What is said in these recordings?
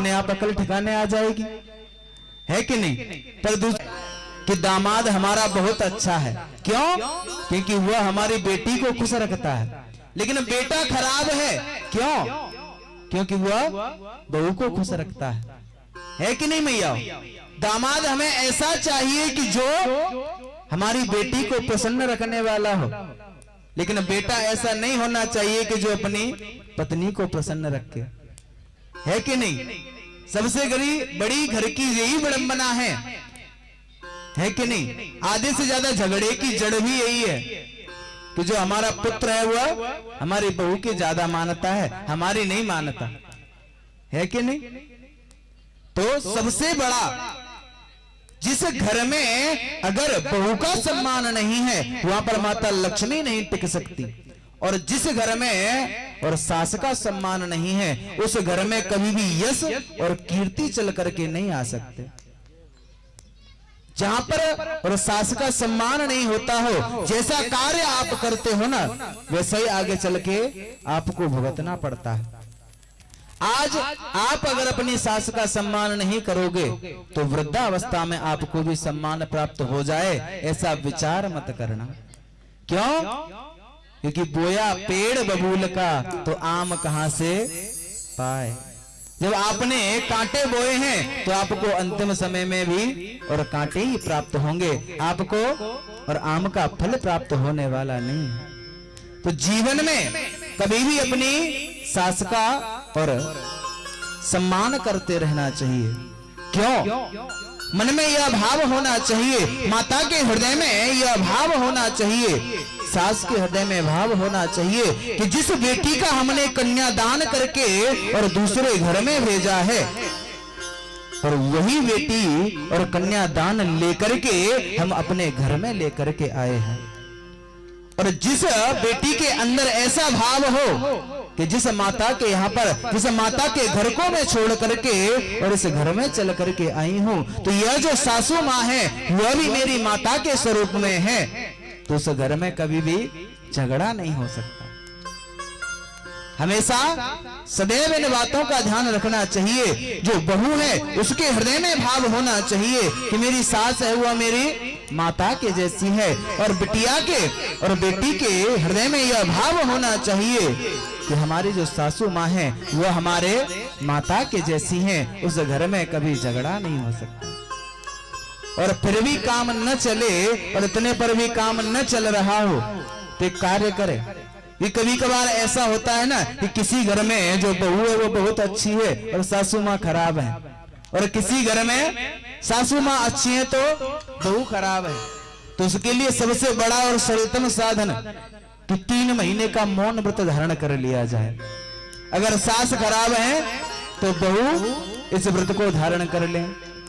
अपने आप अकल ठिकाने आ जाएगी, है कि नहीं। पर कि दामाद हमारा बहुत अच्छा है, क्यों? क्योंकि वह हमारी बेटी को खुश रखता है। लेकिन बेटा खराब है, क्यों? क्योंकि वह बहू को खुश रखता है कि नहीं मैया। दामाद हमें ऐसा चाहिए कि जो हमारी बेटी को प्रसन्न रखने वाला हो, लेकिन बेटा ऐसा नहीं होना चाहिए कि जो अपनी पत्नी को प्रसन्न रखे, है कि नहीं। सबसे बड़ी घर की यही विडंबना है कि नहीं। आधे से ज्यादा झगड़े की जड़ भी यही है कि जो हमारा पुत्र है वह हमारी बहू की ज्यादा मानता है, हमारी नहीं मानता, है कि नहीं। तो सबसे बड़ा, जिस घर में अगर बहू का सम्मान नहीं है वहां पर माता लक्ष्मी नहीं टिक सकती, और जिस घर में और सास का सम्मान नहीं है उस घर में कभी भी यश और कीर्ति चल करके नहीं आ सकते। जहां पर और सास का सम्मान नहीं होता हो, जैसा कार्य आप करते हो ना वैसे ही आगे चल के आपको भुगतना पड़ता है। आज आप अगर अपनी सास का सम्मान नहीं करोगे तो वृद्धावस्था में आपको भी सम्मान प्राप्त हो जाए ऐसा विचार मत करना। क्यों? क्योंकि बोया पेड़ बबूल का तो आम कहां से पाए। जब आपने कांटे बोए हैं तो आपको अंतिम समय में भी और कांटे ही प्राप्त होंगे, आपको और आम का फल प्राप्त होने वाला नहीं। तो जीवन में कभी भी अपनी सास का और सम्मान करते रहना चाहिए। क्यों? मन में यह भाव होना चाहिए, माता के हृदय में यह भाव होना चाहिए, सास के हृदय में भाव होना चाहिए कि जिस बेटी का हमने कन्यादान करके और दूसरे घर में भेजा है और वही बेटी और कन्यादान लेकर के हम अपने घर में लेकर के आए हैं। और जिस बेटी के अंदर ऐसा भाव हो कि जिस माता के यहाँ पर, जिस माता के घर को मैं छोड़ करके और इस घर में चल करके आई हूँ, तो यह जो सासू माँ है वह भी मेरी माता के स्वरूप में है, तो उस घर में कभी भी झगड़ा नहीं हो सकता। हमेशा सदैव इन बातों का ध्यान रखना चाहिए। जो बहू है उसके हृदय में भाव होना चाहिए कि मेरी सास है वह मेरी माता के जैसी है, और बिटिया के और बेटी के हृदय में यह भाव होना चाहिए कि हमारी जो सासू माँ है वह हमारे माता के जैसी हैं। उस घर में कभी झगड़ा नहीं हो सकता। और फिर भी काम न चले और इतने पर भी काम न चल रहा हो तो एक कार्य करे। ये कभी कभार ऐसा होता है ना कि किसी घर में जो बहू है वो बहुत अच्छी है और सासू माँ खराब है, और किसी घर में सासू माँ अच्छी है तो बहू खराब है। तो उसके लिए सबसे बड़ा और सरलतम साधन कि 3 महीने का मौन व्रत धारण कर लिया जाए। अगर सास खराब है तो बहू इस व्रत को धारण कर ले,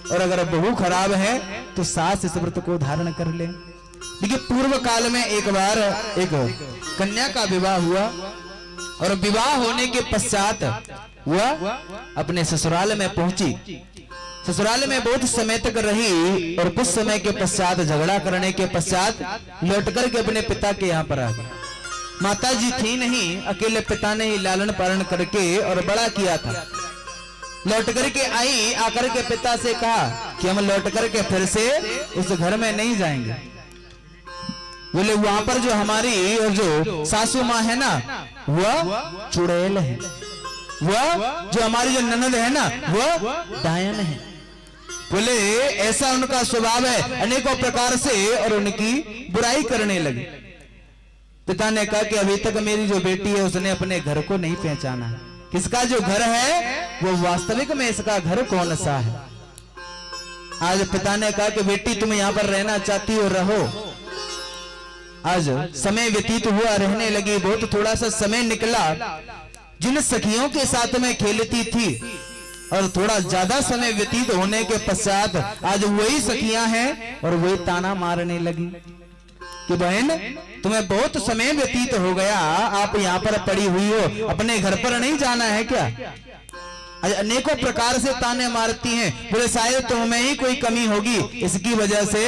और अगर बहू खराब है तो सास इस व्रत को धारण कर ले। देखिए पूर्व काल में एक बार एक कन्या का विवाह हुआ, और विवाह होने के पश्चात वह अपने ससुराल में पहुंची। ससुराल में बहुत समय तक रही और कुछ समय के पश्चात झगड़ा करने के पश्चात लौट करके अपने पिता के यहाँ पर आ गई। माता जी थी नहीं, अकेले पिता ने ही लालन पालन करके और बड़ा किया था। लौट करके आई, आकर के पिता से कहा कि हम लौट करके फिर से उस घर में नहीं जाएंगे। बोले वहां पर जो हमारी और जो सासू माँ है ना वह चुड़ैल है, वह जो हमारी जो ननद है ना वह डायन है। बोले ऐसा उनका स्वभाव है, अनेकों प्रकार से और उनकी बुराई करने लगे। पिता ने कहा कि अभी तक मेरी जो बेटी है उसने अपने घर को नहीं पहचाना, किसका जो घर है वो वास्तविक में इसका घर कौन सा है। आज पिता ने कहा कि बेटी तुम यहाँ पर रहना चाहती हो रहो। आज समय व्यतीत हुआ, रहने लगी, बहुत थोड़ा सा समय निकला। जिन सखियों के साथ में खेलती थी और थोड़ा ज्यादा समय व्यतीत होने के पश्चात आज वही सखियां हैं और वही ताना मारने लगी कि बहन तुम्हें बहुत समय व्यतीत हो गया, आप यहाँ पर पड़ी हुई हो, अपने घर पर नहीं जाना है क्या। अनेकों प्रकार से ताने मारती हैं। बोले शायद तुम्हें ही कोई कमी होगी, इसकी वजह से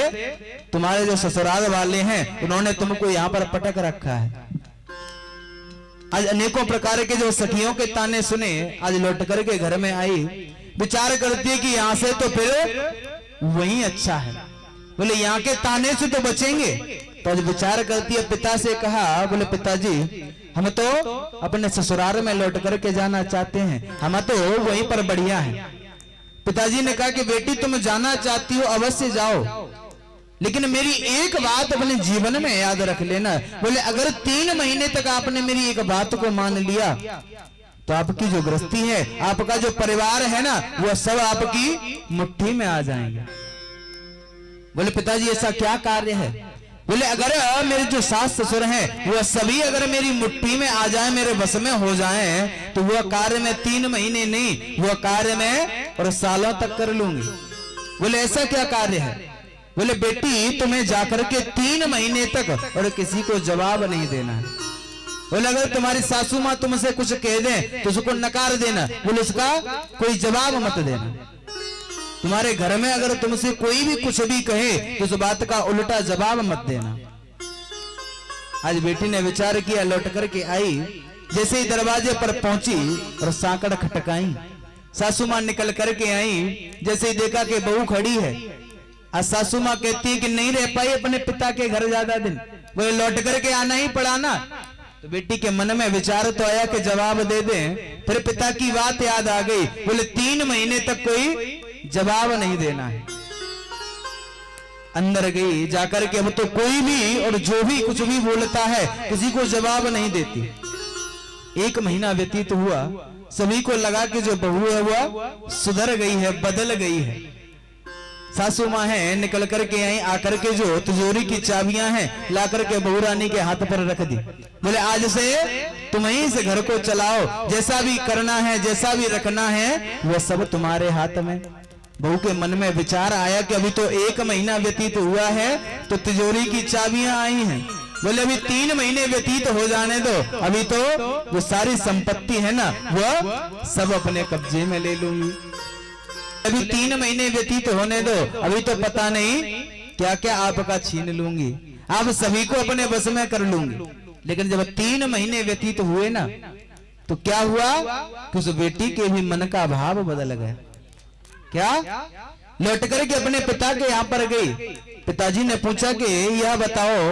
तुम्हारे जो ससुराल वाले हैं उन्होंने तुमको यहाँ पर पटक रखा है। आज अनेकों प्रकार के जो सखियों के ताने सुने, आज लौट करके घर में आई। विचार करती है कि यहाँ से तो फिर वही अच्छा है, बोले यहाँ के ताने से तो बचेंगे। तो आज विचार करती है, पिता से कहा, बोले पिताजी हम तो अपने ससुराल में लौट करके जाना चाहते हैं, हम तो वहीं पर बढ़िया है। पिताजी ने कहा कि बेटी तुम जाना चाहती हो अवश्य जाओ, लेकिन मेरी एक बात अपने जीवन में याद रख लेना। बोले अगर 3 महीने तक आपने मेरी एक बात को मान लिया तो आपकी जो गृहस्थी है, आपका जो परिवार है ना, वो सब आपकी मुट्ठी में आ जाएंगे। बोले पिताजी ऐसा क्या कार्य है? बोले अगर मेरे जो सास ससुर हैं वो सभी अगर मेरी मुट्ठी में आ जाए, मेरे बस में हो जाए, तो वह कार्य मैं 3 महीने नहीं, वह कार्य मैं और सालों तक कर लूंगी। बोले ऐसा क्या कार्य है? बोले बेटी तुम्हें जाकर के 3 महीने तक और किसी को जवाब नहीं देना है। बोले अगर तुम्हारी सासू माँ तुमसे कुछ कह दे तो उसको नकार देना, बोले उसका कोई जवाब मत देना। तुम्हारे घर में अगर तुमसे कोई भी कुछ भी कहे तो उस बात का उल्टा जवाब मत देना। आज बेटी ने विचार किया, लौट करके आई, जैसे ही दरवाजे पर पहुंची और सांकड़ खटकाई, सासू माँ निकल करके आई, जैसे ही देखा कि बहू खड़ी है। आज सासू माँ कहती है कि नहीं रह पाई अपने पिता के घर ज्यादा दिन, वो लौट करके आना ही पड़ा ना। तो बेटी के मन में विचार तो आया कि जवाब दे दें, फिर पिता की बात याद आ गई। बोले 3 महीने तक कोई जवाब नहीं देना है। अंदर गई, जाकर के अब तो कोई भी और जो भी कुछ भी बोलता है किसी को जवाब नहीं देती। 1 महीना व्यतीत हुआ, सभी को लगा कि जो बहू है वह सुधर गई है, बदल गई है। सासू माँ है निकल करके आई, आकर के जो तिजोरी की चाबियां हैं ला करके बहू रानी के हाथ पर रख दी। बोले आज से तुम ही इस घर को चलाओ, जैसा भी करना है, जैसा भी रखना है, वह सब तुम्हारे हाथ में। बहू के मन में विचार आया कि अभी तो 1 महीना व्यतीत हुआ है तो तिजोरी की चाबियां आई हैं। बोले अभी 3 महीने व्यतीत हो जाने दो, अभी तो जो सारी संपत्ति है ना वह सब अपने कब्जे में ले लूंगी। अभी 3 महीने व्यतीत होने दो, अभी तो पता नहीं क्या क्या आपका छीन लूंगी, आप सभी को अपने बस में कर लूंगी। लेकिन जब 3 महीने व्यतीत हुए ना तो क्या हुआ कि उस बेटी के भी मन का भाव बदल गया। क्या? लौट करके अपने पिता के यहाँ पर गई। पिताजी ने पूछा कि यह बताओ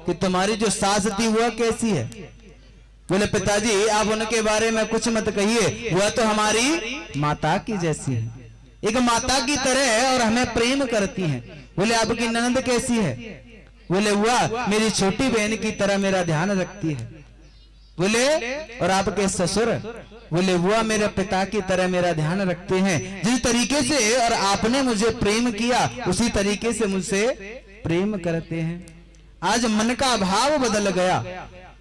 कि तुम्हारी जो सास थी वह कैसी है? बोले पिताजी आप उनके बारे में कुछ मत कहिए, वह तो हमारी माता की जैसी है, एक माता की तरह और हमें प्रेम करती हैं। बोले आपकी ननद कैसी है? बोले वह मेरी छोटी बहन की तरह मेरा ध्यान रखती है। बोले और आपके ससुर? बोले वह मेरे पिता की तरह मेरा ध्यान रखते हैं, जिस तरीके से और आपने मुझे प्रेम किया उसी तरीके से मुझसे प्रेम करते हैं। आज मन का भाव बदल गया,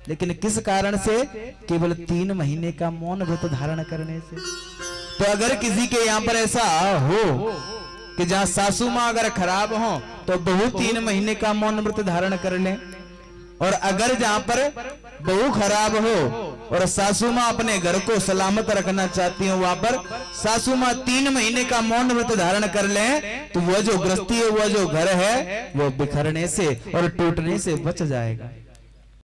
लेकिन किस कारण से? केवल 3 महीने का मौन व्रत धारण करने से। तो अगर किसी के यहाँ पर ऐसा हो कि जहाँ सासू माँ अगर खराब हो तो बहू 3 महीने का मौन व्रत धारण कर ले, और अगर जहाँ पर बहू खराब हो और सासू माँ अपने घर को सलामत रखना चाहती हो, वहां पर सासू माँ 3 महीने का मौन व्रत धारण कर ले, तो वह जो गृहस्थी है, वह जो घर है, वो बिखरने से और टूटने से बच जाएगा।